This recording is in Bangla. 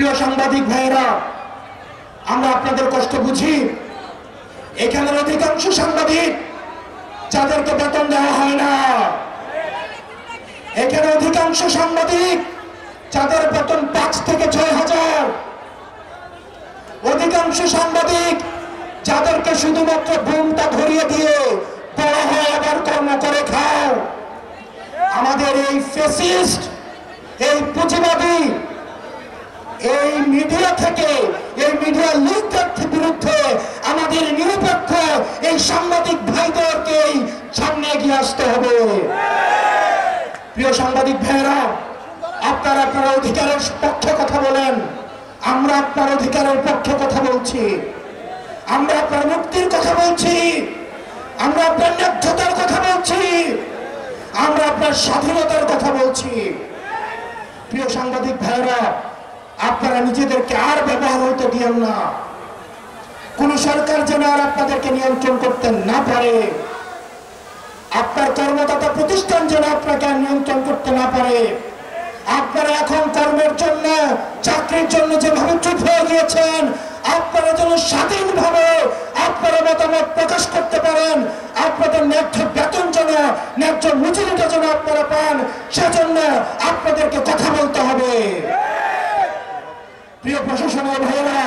প্রিয় সাংবাদিক ভাইয়েরা, আমরা আপনাদের কষ্ট বুঝি। এখানের অধিকাংশ সাংবাদিক যাদেরকে বেতন দেওয়া হয় না, এখানে অধিকাংশ সাংবাদিক যাদের বেতন 5 থেকে 6,000, অধিকাংশ সাংবাদিক যাদেরকে শুধুমাত্র বুমটা ধরিয়ে দিয়ে বলা হয় আবার কর্ম করে খাও। আমাদের এই ফ্যাসিস্ট, এই পুঁজিবাদী, এই মিডিয়া থেকে, এই মিডিয়া লিগের বিরুদ্ধে আমাদের নিরপেক্ষ এই সাংবাদিক ভাইদেরকেই সামনে এগিয়ে আসতে হবে। প্রিয় সাংবাদিক ভাইয়েরা, আপনারা আপনার অধিকারের পক্ষে কথা বলেন, আমরা আপনার অধিকারের পক্ষে কথা বলছি, আমরা আপনার মুক্তির কথা বলছি, আমরা আপনার ন্যায্যতার কথা বলছি, আমরা আপনার স্বাধীনতার কথা বলছি। প্রিয় সাংবাদিক ভাইয়েরা, আপনারা নিজেদেরকে আর ব্যবহার হইতে দিয়েন না। কোন সরকার যেন আর আপনাদেরকে নিয়ন্ত্রণ করতে না পারে, আপনার কর্মদাতা প্রতিষ্ঠান যেন আপনাকে নিয়ন্ত্রণ করতে না পারে। আপনারা এখন কর্মের জন্য, চাকরির জন্য যেভাবে চুপ হয়ে গিয়েছেন, আপনারা যেন স্বাধীনভাবে আপনারা মতামত প্রকাশ করতে পারেন, আপনাদের ন্যায্য বেতন যেন, ন্যায্য মজুরিটা যেন আপনারা পান, সেজন্য আপনাদেরকে কথা বলতে হবে। প্রিয় প্রশাসনের ভাইয়েরা,